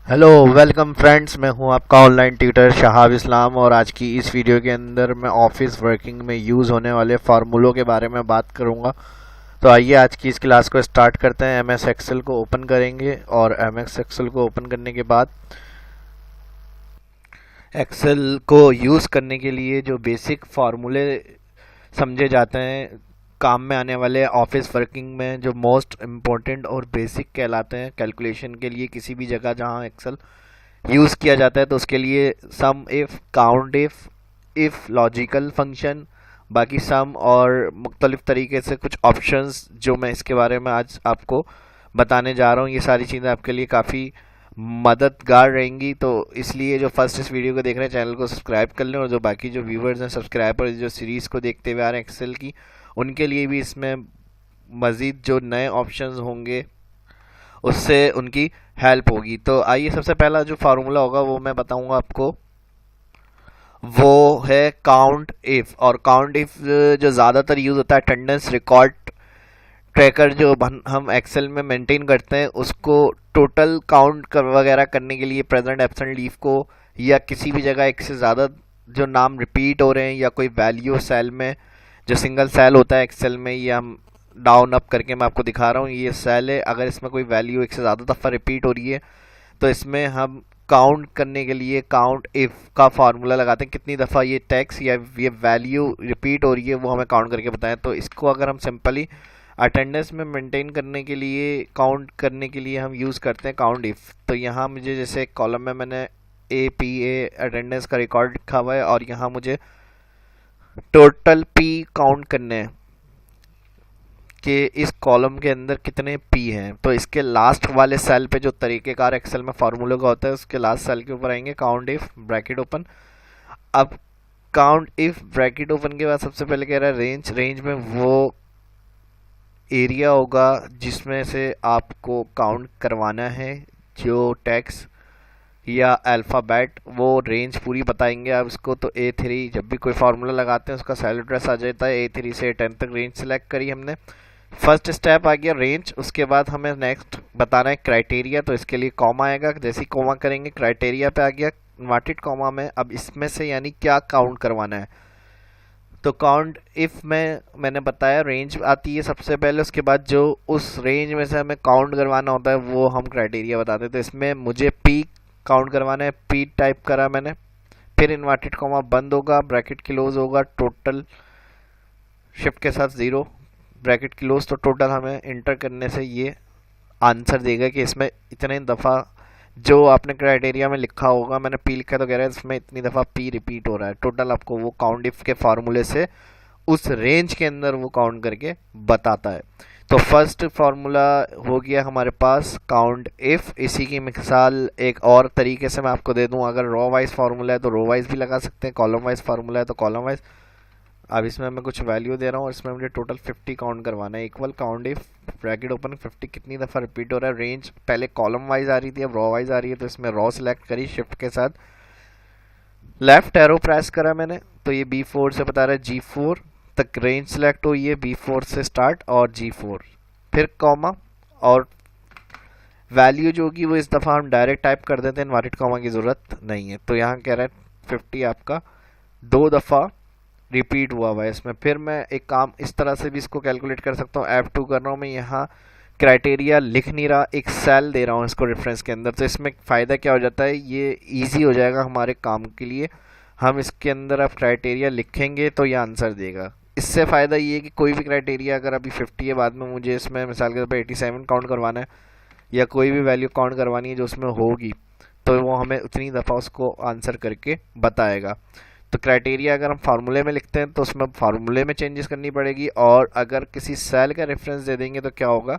Hello welcome friends, मैं हूं आपका ऑनलाइन ट्यूटर शहाब इस्लाम और आज की इस वीडियो के अंदर मैं ऑफिस वर्किंग में यूज़ होने वाले फार्मूलों के बारे में बात करूंगा। तो आइए आज की इस क्लास को स्टार्ट करते हैं। एमएस एक्सेल को ओपन करेंगे और एमएस एक्सेल को ओपन करने के बाद एक्सेल को यूज़ करने के लिए जो बेसिक फार्मूले समझे जाते हैं काम में आने वाले ऑफिस वर्किंग में, जो मोस्ट इम्पोर्टेंट और बेसिक कहलाते हैं कैलकुलेशन के लिए किसी भी जगह जहां एक्सेल यूज़ किया जाता है, तो उसके लिए सम if, count if logical function, बाकी सम और मुख्तलिफ तरीके से कुछ ऑप्शंस जो मैं इसके बारे में आज आपको बताने जा रहा हूँ। ये सारी चीज़ें आपके लिए काफ़ी मददगार रहेंगी। तो इसलिए जो फर्स्ट इस वीडियो को देख रहे हैं चैनल को सब्सक्राइब कर लें, और जो बाकी जो व्यूवर्स हैं, सब्सक्राइबर जो सीरीज़ को देखते हुए आ रहे हैं एक्सेल की, उनके लिए भी इसमें मज़ीद जो नए ऑप्शंस होंगे उससे उनकी हेल्प होगी। तो आइए, सबसे पहला जो फार्मूला होगा वो मैं बताऊंगा आपको, वो है काउंट इफ। और काउंट इफ जो ज़्यादातर यूज़ होता है अटेंडेंस रिकॉर्ड ट्रैकर जो हम एक्सेल में मेंटेन करते हैं, उसको टोटल काउंट वगैरह करने के लिए प्रेजेंट एब्सेंट लीव को, या किसी भी जगह एक से ज़्यादा जो नाम रिपीट हो रहे हैं, या कोई वैल्यू सेल में, जो सिंगल सेल होता है एक्सेल में, ये हम डाउन अप करके मैं आपको दिखा रहा हूँ, ये सेल है। अगर इसमें कोई वैल्यू एक से ज़्यादा दफ़ा रिपीट हो रही है तो इसमें हम काउंट करने के लिए काउंट इफ का फार्मूला लगाते हैं। कितनी दफ़ा ये टेक्स्ट या ये वैल्यू रिपीट हो रही है वो हमें काउंट करके बताएं। तो इसको अगर हम सिंपली अटेंडेंस में मेंटेन करने के लिए, काउंट करने के लिए हम यूज़ करते हैं काउंट इफ। तो यहाँ मुझे जैसे कॉलम में मैंने APA अटेंडेंस का रिकॉर्ड लिखा हुआ है, और यहाँ मुझे टोटल P काउंट करने हैं कि इस कॉलम के अंदर कितने पी हैं। तो इसके लास्ट वाले सेल पे जो तरीकेकार एक्सेल में फार्मूले का होता है, उसके लास्ट सेल के ऊपर आएंगे काउंट इफ ब्रैकेट ओपन। अब काउंट इफ ब्रैकेट ओपन के बाद सबसे पहले कह रहा है रेंज। रेंज में वो एरिया होगा जिसमें से आपको काउंट करवाना है, जो टेक्स्ट या अल्फ़ाबेट, वो रेंज पूरी बताएंगे आप इसको। तो A3, जब भी कोई फार्मूला लगाते हैं उसका सेल एड्रेस आ जाता है। A3 से 10 तक रेंज सेलेक्ट करी हमने। फर्स्ट स्टेप आ गया रेंज। उसके बाद हमें नेक्स्ट बताना है क्राइटेरिया। तो इसके लिए कॉमा आएगा, जैसे ही कॉमा करेंगे क्राइटेरिया पे आ गया इन्वर्टेड कॉमा में। अब इसमें से यानी क्या काउंट करवाना है, तो काउंट इफ में मैंने बताया रेंज आती है सबसे पहले, उसके बाद जो उस रेंज में से हमें काउंट करवाना होता है वो हम क्राइटेरिया बताते हैं। तो इसमें मुझे पी काउंट करवाना है, पी टाइप करा मैंने, फिर इन्वर्टेड कॉमा बंद होगा, ब्रैकेट क्लोज होगा, टोटल शिफ्ट के साथ 0 ब्रैकेट क्लोज। तो टोटल हमें इंटर करने से ये आंसर देगा कि इसमें इतने दफ़ा जो आपने क्राइटेरिया में लिखा होगा, मैंने पी लिखा तो कह रहा है इसमें इतनी दफ़ा पी रिपीट हो रहा है। टोटल आपको वो काउंट इफ के फार्मूले से उस रेंज के अंदर वो काउंट करके बताता है। तो फर्स्ट फार्मूला हो गया हमारे पास काउंट इफ। इसी की मिसाल एक और तरीके से मैं आपको दे दूं, अगर रो वाइज फार्मूला है तो रो वाइज भी लगा सकते हैं, कॉलम वाइज फार्मूला है तो कॉलम वाइज। अब इसमें मैं कुछ वैल्यू दे रहा हूँ, इसमें मुझे टोटल 50 काउंट करवाना है। Equal count if bracket open 50 कितनी दफ़ा रिपीट हो रहा है। रेंज पहले कॉलम वाइज आ रही थी, अब रॉ वाइज आ रही है। तो इसमें रॉ सिलेक्ट करी, शिफ्ट के साथ लेफ्ट एरो प्रेस करा मैंने, तो ये B4 से बता रहा है G4 तक रेंज सिलेक्ट हुई है, B4 से स्टार्ट और G4, फिर कॉमा, और वैल्यू जो होगी वो इस दफ़ा हम डायरेक्ट टाइप कर देते हैं, इन्वर्टेड कॉमा की ज़रूरत नहीं है। तो यहाँ कह रहा है 50 आपका 2 दफ़ा रिपीट हुआ है इसमें। फिर मैं एक काम इस तरह से भी इसको कैलकुलेट कर सकता हूँ, F2 कर रहा हूँ मैं, यहाँ क्राइटेरिया लिख नहीं रहा, एक सेल दे रहा हूँ इसको रेफरेंस के अंदर। तो इसमें फ़ायदा क्या हो जाता है, ये इजी हो जाएगा हमारे काम के लिए। हम इसके अंदर अब क्राइटेरिया लिखेंगे तो ये आंसर देगा। इससे फ़ायदा ये है कि कोई भी क्राइटेरिया अगर अभी 50 है, बाद में मुझे इसमें मिसाल के तौर पर 87 काउंट करवाना है, या कोई भी वैल्यू काउंट करवानी है जो उसमें होगी, तो वो हमें उतनी दफ़ा उसको आंसर करके बताएगा। तो क्राइटेरिया अगर हम फार्मूले में लिखते हैं तो उसमें फार्मूले में चेंजेस करनी पड़ेगी, और अगर किसी सेल का रेफरेंस दे देंगे तो क्या होगा,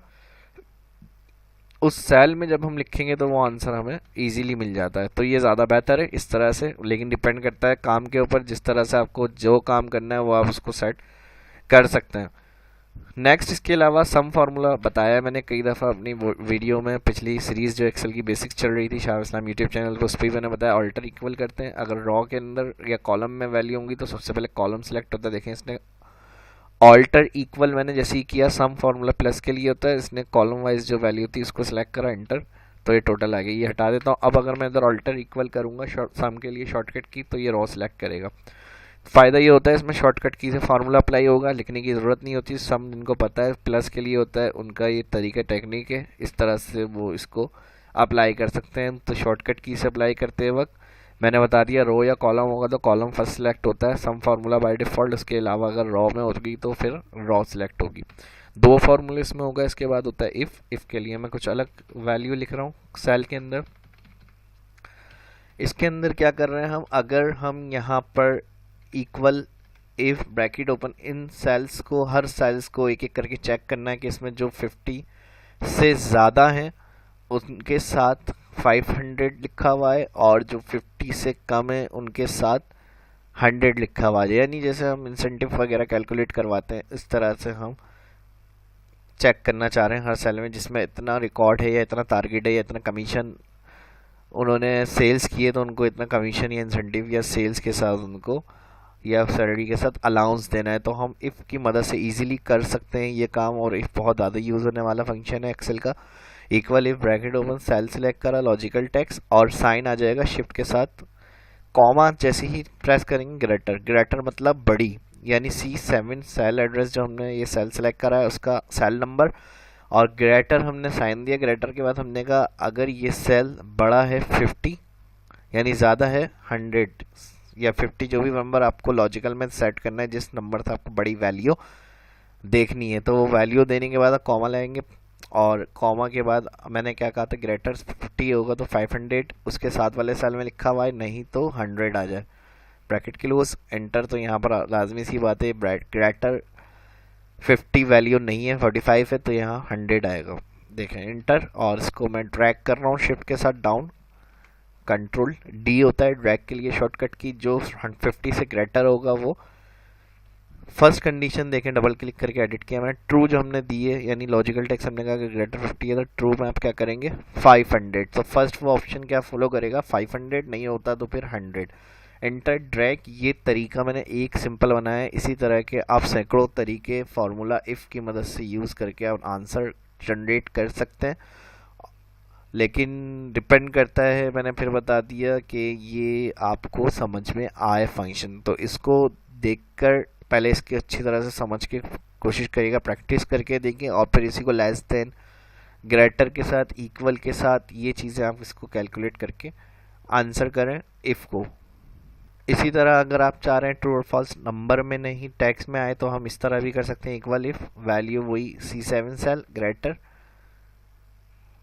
उस सेल में जब हम लिखेंगे तो वो आंसर हमें इजीली मिल जाता है। तो ये ज़्यादा बेहतर है इस तरह से, लेकिन डिपेंड करता है काम के ऊपर, जिस तरह से आपको जो काम करना है वो आप उसको सेट कर सकते हैं। नेक्स्ट, इसके अलावा सम फार्मूला बताया मैंने कई दफ़ा अपनी वीडियो में, पिछली सीरीज़ जो एक्सेल की बेसिक्स चल रही थी शाह इस्लाम यूट्यूब चैनल को, उस पर मैंने बताया ऑल्टर इक्वल करते हैं। अगर रॉ के अंदर या कॉलम में वैल्यू होंगी तो सबसे पहले कॉलम सेलेक्ट होता है। देखें इसने ऑल्टर इक्वल मैंने जैसे ही किया, सम फार्मूला प्लस के लिए होता है, इसने कॉलम वाइज जो वैल्यू थी उसको सिलेक्ट करा, एंटर, तो ये टोटल आ गई, ये हटा देता हूँ। अब अगर मैं इधर ऑल्टर इक्वल करूँगा सम के लिए शॉर्टकट की, तो ये रो सिलेक्ट करेगा। फ़ायदा ये होता है इसमें शॉर्टकट की से फार्मूला अप्लाई होगा, लिखने की ज़रूरत नहीं होती। सम जिनको पता है प्लस के लिए होता है, उनका ये तरीका टेक्निक है, इस तरह से वो इसको अप्लाई कर सकते हैं। तो शॉर्टकट की से अप्लाई करते वक्त मैंने बता दिया, रो या कॉलम होगा तो कॉलम फर्स्ट सिलेक्ट होता है, सम फार्मूला बाय डिफ़ॉल्ट। उसके अलावा अगर रो में होगी तो फिर रो सिलेक्ट होगी। दो फार्मूले इसमें होगा। इसके बाद होता है इफ़ के लिए मैं कुछ अलग वैल्यू लिख रहा हूँ सेल के अंदर। इसके अंदर क्या कर रहे हैं हम, अगर हम यहाँ पर इक्वल इफ ब्रैकेट ओपन, इन सेल्स को, हर सेल्स को एक एक करके चेक करना है कि इसमें जो 50 से ज़्यादा हैं उनके साथ 500 लिखा हुआ है, और जो 50 से कम है उनके साथ 100 लिखा हुआ है। यानी जैसे हम इंसेंटिव वगैरह कैलकुलेट करवाते हैं, इस तरह से हम चेक करना चाह रहे हैं हर सेल में जिसमें इतना रिकॉर्ड है या इतना टारगेट है या इतना कमीशन उन्होंने सेल्स किए, तो उनको इतना कमीशन या इंसेंटिव या सेल्स के साथ उनको या सैलरी के साथ अलाउंस देना है। तो हम इफ़ की मदद से इजीली कर सकते हैं ये काम, और इफ़ बहुत ज़्यादा यूज़ होने वाला फंक्शन है एक्सेल का। Equal if bracket open, cell select करा, लॉजिकल टेक्स्ट और साइन आ जाएगा शिफ्ट के साथ, कॉमा जैसे ही प्रेस करेंगे ग्रेटर, ग्रेटर मतलब बड़ी, यानी C7 सेल एड्रेस जो हमने ये सेल सेलेक्ट करा है उसका सेल नंबर, और ग्रेटर हमने साइन दिया। ग्रेटर के बाद हमने कहा अगर ये सेल बड़ा है 50 यानी ज़्यादा है 100 या 50, जो भी नंबर आपको लॉजिकल में सेट करना है, जिस नंबर से आपको बड़ी वैल्यू देखनी है, तो वो वैल्यू देने के बाद आप कॉमा लगाएंगे। और कॉमा के बाद मैंने क्या कहा था, ग्रेटर 50 होगा तो 500 उसके साथ वाले सेल में लिखा हुआ है, नहीं तो 100 आ जाए। Bracket close, enter. तो यहाँ पर लाजमी सी बात है, ग्रेटर 50 वैल्यू नहीं है, 45 है, तो यहाँ 100 आएगा। देखें इंटर, और इसको मैं ड्रैग कर रहा हूँ शिफ्ट के साथ डाउन। कंट्रोल डी होता है ड्रैग के लिए शॉर्टकट की। जो 50 से ग्रेटर होगा वो फर्स्ट कंडीशन देखें, डबल क्लिक करके एडिट किया मैंने, ट्रू जो हमने दी है, यानी लॉजिकल टेक्स्ट हमने कहा कि ग्रेटर 50 है, तो ट्रू में आप क्या करेंगे 500। तो फर्स्ट वो ऑप्शन क्या फॉलो करेगा, 500 नहीं होता तो फिर 100। एंटर ड्रैग, ये तरीका मैंने एक सिंपल बनाया है। इसी तरह के आप सैकड़ों तरीके फार्मूला इफ़ की मदद से यूज़ करके आप आंसर जनरेट कर सकते हैं, लेकिन डिपेंड करता है, मैंने फिर बता दिया कि ये आपको समझ में आए फंक्शन। तो इसको देखकर पहले इसके अच्छी तरह से समझ के कोशिश करिएगा, प्रैक्टिस करके देखें, और फिर इसी को लेस देन, ग्रेटर के साथ, इक्वल के साथ, ये चीज़ें आप इसको कैलकुलेट करके आंसर करें इफ़ को। इसी तरह अगर आप चाह रहे हैं ट्रू और फॉल्स नंबर में नहीं टेक्स्ट में आए, तो हम इस तरह भी कर सकते हैं, इक्वल इफ वैल्यू वही C7 सेल ग्रेटर,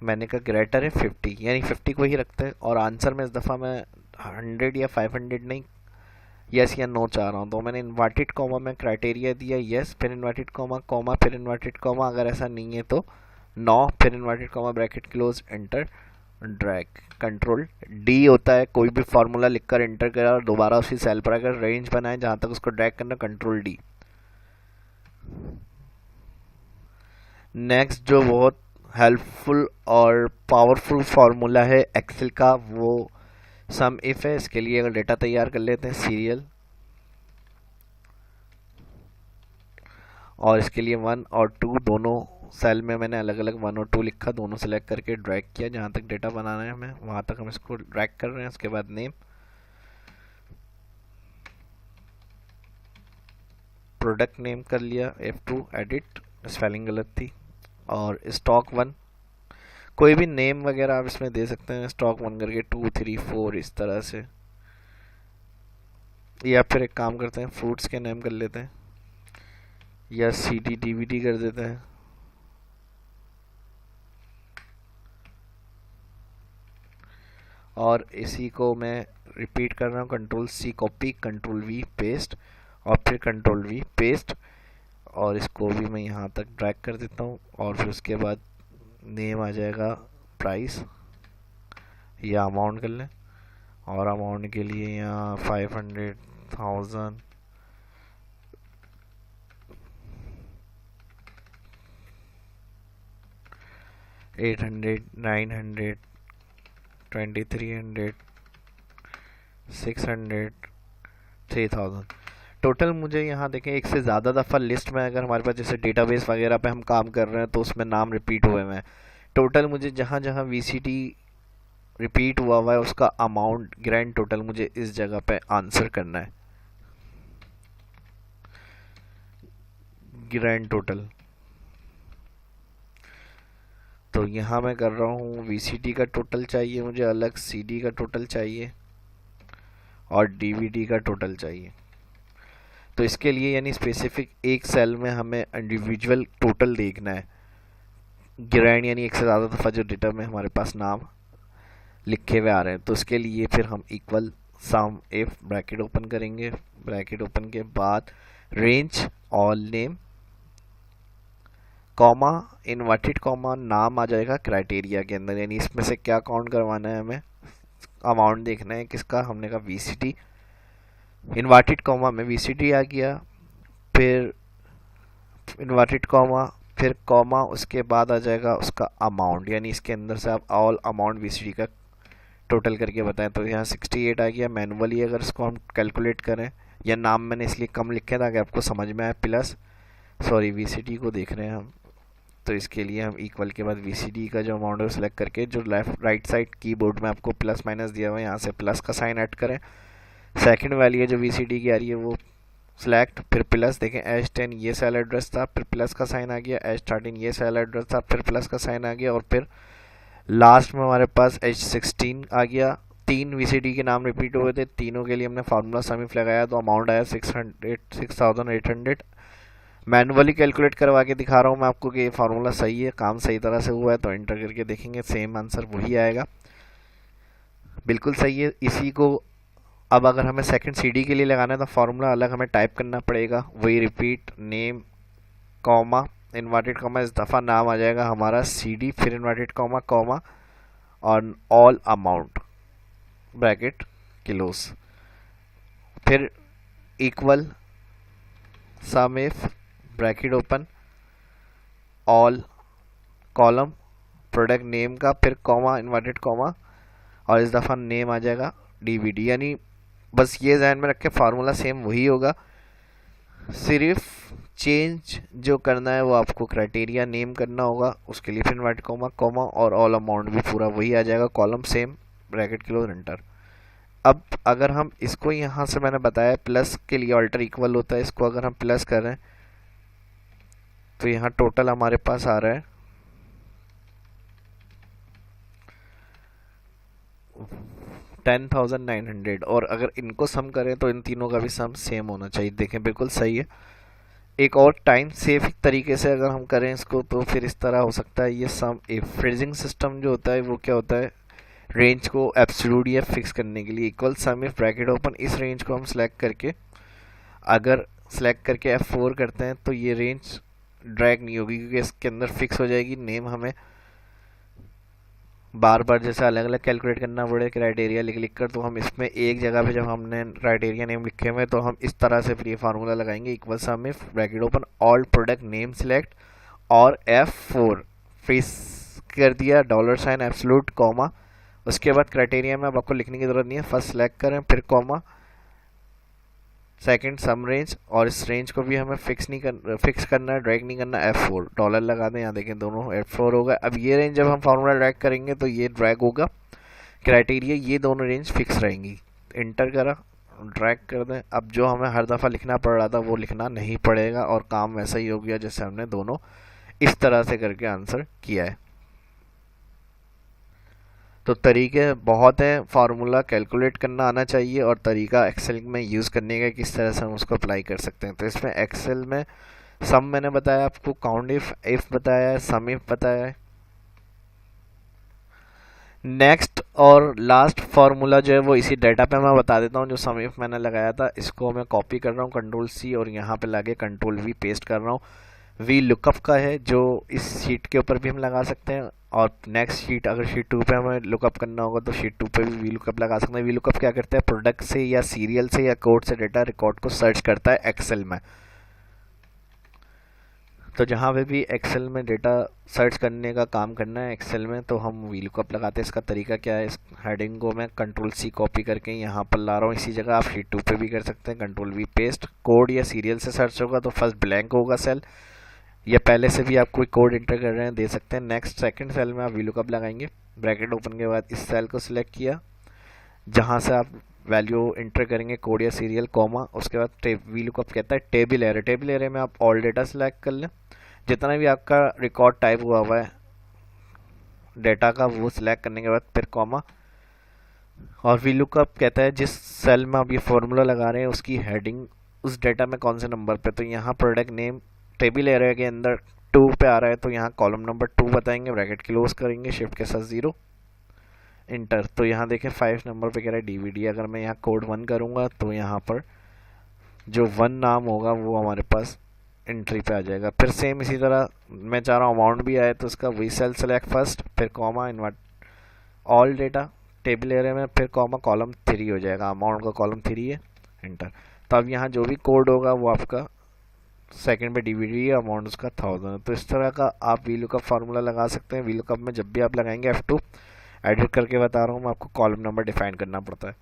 मैंने कहा ग्रेटर है 50, यानी 50 को ही रखते हैं, और आंसर में इस दफ़ा मैं 100 या 500 नहीं, यस या नो चाह रहा हूँ, तो मैंने इन्वर्टेड कॉमा में क्राइटेरिया दिया यस, फिर इन्वर्टेड कॉमा, कॉमा फिर इन्वर्टेड कॉमा, अगर ऐसा नहीं है तो नो, फिर inverted comma bracket close, enter drag. Control D होता है कोई भी फार्मूला लिखकर एंटर करा और दोबारा उसी सेल पर अगर रेंज बनाए जहाँ तक उसको ड्रैग करना, कंट्रोल डी। नेक्स्ट जो बहुत हेल्पफुल और पावरफुल फार्मूला है एक्सेल का, वो सम इफ है। इसके लिए अगर डेटा तैयार कर लेते हैं सीरियल, और इसके लिए 1 और 2 दोनों सेल में मैंने अलग अलग 1 और 2 लिखा, दोनों सेलेक्ट करके ड्रैग किया, जहाँ तक डेटा बनाना है हमें वहाँ तक हम इसको ड्रैग कर रहे हैं। उसके बाद नेम, प्रोडक्ट नेम कर लिया, F2 एडिट, स्पेलिंग गलत थी, और स्टॉक 1, कोई भी नेम वगैरह आप इसमें दे सकते हैं, स्टॉक 1 करके 2 3 4 इस तरह से, या फिर एक काम करते हैं फ्रूट्स के नेम कर लेते हैं, या CD DVD कर देते हैं। और इसी को मैं रिपीट कर रहा हूँ, control C copy, control V paste, और फिर कंट्रोल V पेस्ट, और इसको भी मैं यहाँ तक ड्रैग कर देता हूँ, और फिर उसके बाद नेम आ जाएगा प्राइस, या अमाउंट कर लें, और अमाउंट के लिए यहाँ 500, 1000, 800, 900, 2300, 600, 3000। टोटल मुझे यहाँ देखें एक से ज़्यादा दफ़ा लिस्ट में, अगर हमारे पास जैसे डेटाबेस वगैरह पे हम काम कर रहे हैं तो उसमें नाम रिपीट हुए हैं, टोटल मुझे जहाँ जहाँ वीसीटी रिपीट हुआ है उसका अमाउंट ग्रैंड टोटल मुझे इस जगह पे आंसर करना है। ग्रैंड टोटल तो यहाँ मैं कर रहा हूँ वीसीटी का टोटल चाहिए मुझे अलग, सीडी का टोटल चाहिए और डीवीडी का टोटल चाहिए। तो इसके लिए यानी स्पेसिफिक एक सेल में हमें इंडिविजुअल टोटल देखना है। ग्रैंड यानी एक से ज़्यादा दफ़ा जो डेटा में हमारे पास नाम लिखे हुए आ रहे हैं, तो उसके लिए फिर हम equal some if bracket open करेंगे। ब्रैकेट ओपन के बाद range all name comma inverted comma नाम आ जाएगा क्राइटेरिया के अंदर, यानी इसमें से क्या काउंट करवाना है हमें, अमाउंट देखना है किसका। हमने कहा वीसीटी, इनवर्टेड कॉमा में वीसीटी आ गया, फिर इनवर्टेड कॉमा, फिर कॉमा, उसके बाद आ जाएगा उसका अमाउंट, यानी इसके अंदर से आप ऑल अमाउंट वीसीटी का टोटल करके बताएं। तो यहाँ 68 आ गया। मैनुअली अगर इसको हम कैलकुलेट करें, या नाम मैंने इसलिए कम लिखे ताकि आपको समझ में आए, प्लस सॉरी वीसीटी को देख रहे हैं हम, तो इसके लिए हम इक्वल के बाद वीसीडी का जो अमाउंट है सेलेक्ट करके जो लेफ्ट राइट साइड कीबोर्ड में आपको प्लस माइनस दिया हुआ है यहाँ से प्लस का साइन ऐड करें। सेकंड वैल्यू है जो वीसीडी की आ रही है वो सिलेक्ट, फिर प्लस, देखें H10 ये सेल एड्रेस था, फिर प्लस का साइन आ गया, H13 ये सेल एड्रेस था, फिर प्लस का साइन आ गया, और फिर लास्ट में हमारे पास H16 आ गया। 3 वीसीडी के नाम रिपीट हुए थे, तीनों के लिए हमने फार्मूला सम इफ लगाया तो अमाउंट आया 6800। मैनुअली कैलकुलेट करवा के दिखा रहा हूँ मैं आपको कि ये फार्मूला सही है, काम सही तरह से हुआ है, तो एंटर करके देखेंगे सेम आंसर वही आएगा, बिल्कुल सही है। इसी को अब अगर हमें सेकंड सीडी के लिए लगाना है तो फार्मूला अलग हमें टाइप करना पड़ेगा, वही repeat name comma inverted comma, इस दफ़ा नाम आ जाएगा हमारा सीडी, फिर इन्वर्टेड कॉमा कॉमा और ऑल अमाउंट ब्रैकेट क्लोज, फिर equal some if bracket open all column product name का, फिर कॉमा इन्वर्टेड कॉमा, और इस दफ़ा नेम आ जाएगा डीवीडी। यानी बस ये ध्यान में रखें फार्मूला सेम वही होगा, सिर्फ चेंज जो करना है वो आपको क्राइटेरिया नेम करना होगा, उसके लिए फिर इन्वर्टेड कॉमा कॉमा और ऑल अमाउंट भी पूरा वही आ जाएगा, column same bracket close enter. अब अगर हम इसको यहाँ से मैंने बताया प्लस के लिए ऑल्टर इक्वल होता है, इसको अगर हम प्लस करें तो यहाँ टोटल हमारे पास आ रहा है 10,900, और अगर इनको सम करें तो इन तीनों का भी सम सेम होना चाहिए। देखें बिल्कुल सही है। एक और टाइम सेव तरीके से अगर हम करें इसको तो फिर इस तरह हो सकता है ये सम इफ फ्रीजिंग सिस्टम जो होता है वो क्या होता है, रेंज को एब्सोल्यूट या फिक्स करने के लिए equal some if bracket open, इस रेंज को हम सेलेक्ट करके अगर सेलेक्ट करके F4 करते हैं तो ये रेंज ड्रैग नहीं होगी क्योंकि इसके अंदर फिक्स हो जाएगी। नेम हमें बार बार जैसे अलग अलग कैलकुलेट करना पड़े क्राइटेरिया लिख कर, तो हम इसमें एक जगह पे जब हमने क्राइटेरिया नेम लिखे हुए तो हम इस तरह से फिर ये फार्मूला लगाएंगे equal some if bracket open all product name select और F4 फिक्स कर दिया $साइन एब्सोल्यूट कॉमा, उसके बाद क्राइटेरिया में अब आपको लिखने की ज़रूरत नहीं है, फर्स्ट सेलेक्ट करें फिर कॉमा, सेकंड सम रेंज, और इस रेंज को भी हमें फिक्स करना है, ड्रैग नहीं करना, F4 डॉलर लगा दें, यहाँ देखें दोनों F4 होगा। अब ये रेंज जब हम फार्मूला ड्रैग करेंगे तो ये ड्रैग होगा क्राइटेरिया, ये दोनों रेंज फिक्स रहेंगी। इंटर करा, ड्रैग कर दें। अब जो हमें हर दफ़ा लिखना पड़ रहा था वो लिखना नहीं पड़ेगा और काम वैसा ही हो गया जैसे हमने दोनों इस तरह से करके आंसर किया है। तो तरीके बहुत हैं, फार्मूला कैलकुलेट करना आना चाहिए और तरीका एक्सेल में यूज़ करने का किस तरह से हम उसको अप्लाई कर सकते हैं। तो इसमें एक्सेल में सम मैंने बताया आपको, काउंट इफ बताया है, सम इफ बताया है। नेक्स्ट और लास्ट फार्मूला जो है वो इसी डाटा पे मैं बता देता हूँ, जो सम इफ मैंने लगाया था इसको मैं कॉपी कर रहा हूँ Ctrl+C और यहाँ पे लाके Ctrl+V पेस्ट कर रहा हूँ। वी लुकअप का है जो इस शीट के ऊपर भी हम लगा सकते हैं, और नेक्स्ट शीट अगर शीट 2 पे हमें लुकअप करना होगा तो शीट 2 पे भी वी लुकअप लगा सकते हैं। वी लुकअप क्या करता है, प्रोडक्ट से या सीरियल से या कोड से डेटा रिकॉर्ड को सर्च करता है एक्सेल में। तो जहाँ पे भी एक्सेल में डेटा सर्च करने का काम करना है एक्सेल में तो हम वी लुकअप लगाते हैं। इसका तरीका क्या है, इस हेडिंग को मैं Ctrl+C कॉपी करके यहाँ पर ला रहा हूँ। इसी जगह आप शीट 2 पे भी कर सकते हैं, Ctrl+V पेस्ट। कोड या सीरियल से सर्च होगा तो फर्स्ट ब्लैंक होगा सेल, या पहले से भी आप कोई कोड इंटर कर रहे हैं दे सकते हैं। नेक्स्ट सेकंड सेल में आप वीलुकअप लगाएंगे, ब्रैकेट ओपन के बाद इस सेल को सिलेक्ट किया जहां से आप वैल्यू इंटर करेंगे, कोड या सीरियल, कॉमा, उसके बाद वीलुकअप कहता है टेबल एरे। टेबल एरे में आप ऑल डेटा सिलेक्ट कर लें, जितना भी आपका रिकॉर्ड टाइप हुआ हुआ है डेटा का वो सिलेक्ट करने के बाद फिर कॉमा, और वीलुकअप कहता है जिस सेल में आप ये फॉर्मूला लगा रहे हैं उसकी हेडिंग उस डेटा में कौन से नंबर पे। तो यहाँ प्रोडक्ट नेम टेबल एरिया के अंदर 2 पे आ रहा है, तो यहाँ कॉलम नंबर 2 बताएंगे, ब्रैकेट क्लोज करेंगे, शिफ्ट के साथ 0, इंटर। तो यहाँ देखें 5 नंबर पे कह रहा है डीवीडी। अगर मैं यहाँ कोड 1 करूँगा तो यहाँ पर जो 1 नाम होगा वो हमारे पास एंट्री पे आ जाएगा। फिर सेम इसी तरह मैं चाह रहा हूँ अमाउंट भी आए, तो उसका वही सेल सेलेक्ट फर्स्ट, फिर comma, invert all data table area में, फिर कॉमा, कॉलम 3 हो जाएगा, अमाउंट का कॉलम 3 है, इंटर। तो अब यहाँ जो भी कोड होगा वो आपका सेकंड पे डीवीडी है, अमाउंट उसका 1000 है। तो इस तरह का आप वीलुकअप फार्मूला लगा सकते हैं। वीलुकअप में जब भी आप लगाएंगे F2 एडिट करके बता रहा हूँ मैं आपको, कॉलम नंबर डिफाइन करना पड़ता है।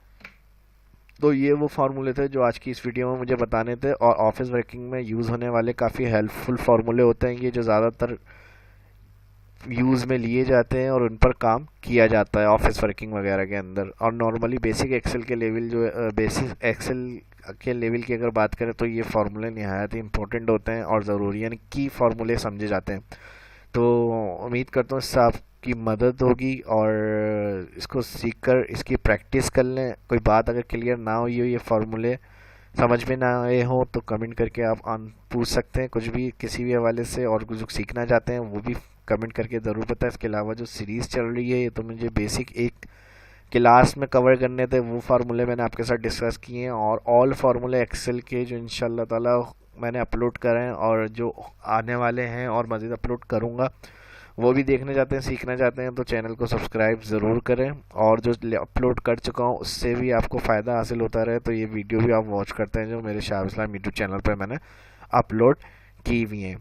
तो ये वो फार्मूले थे जो आज की इस वीडियो में मुझे बताने थे, और ऑफिस वर्किंग में यूज़ होने वाले काफ़ी हेल्पफुल फार्मूले होते हैं ये, जो ज़्यादातर यूज़ में लिए जाते हैं और उन पर काम किया जाता है ऑफिस वर्किंग वगैरह के अंदर। और नॉर्मली बेसिक एक्सेल के लेवल जो बेसिक एक्सेल के लेवल की अगर बात करें तो ये फार्मूले नहायत ही इंपॉर्टेंट होते हैं और ज़रूरी, यानी की फार्मूले समझे जाते हैं। तो उम्मीद करता हूँ इससे आपकी मदद होगी, और इसको सीख कर इसकी प्रैक्टिस कर लें। कोई बात अगर क्लियर ना हुई हो, ये फार्मूले समझ में ना आए हो, तो कमेंट करके आप पूछ सकते हैं कुछ भी किसी भी हवाले से, और कुछ सीखना चाहते हैं वो भी कमेंट करके ज़रूर बताएं। इसके अलावा जो सीरीज़ चल रही है ये तो मुझे बेसिक एक क्लास में कवर करने थे, वो फार्मूले मैंने आपके साथ डिस्कस किए हैं, और ऑल फार्मूले एक्सेल के जो इंशाल्लाह ताला मैंने अपलोड करे हैं और जो आने वाले हैं और मज़ीद अपलोड करूँगा, वो भी देखने चाहते हैं, सीखना चाहते हैं तो चैनल को सब्सक्राइब ज़रूर करें। और जो अपलोड कर चुका हूँ उससे भी आपको फ़ायदा हासिल होता रहे तो ये वीडियो भी आप वॉच करते हैं जो मेरे शाह इस्लाम यूट्यूब चैनल पर मैंने अपलोड की हुई हैं।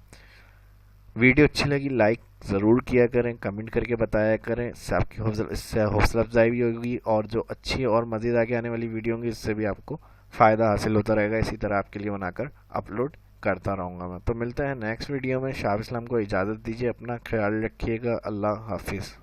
वीडियो अच्छी लगी लाइक ज़रूर किया करें, कमेंट करके बताया करें, इससे हौसला अफजाई भी होगी, और जो अच्छी और मज़ीद आगे आने वाली वीडियो होंगी इससे भी आपको फ़ायदा हासिल होता रहेगा। इसी तरह आपके लिए बनाकर अपलोड करता रहूँगा मैं। तो मिलते हैं नेक्स्ट वीडियो में। शाह इस्लाम को इजाज़त दीजिए, अपना ख्याल रखिएगा, अल्लाह हाफिज़।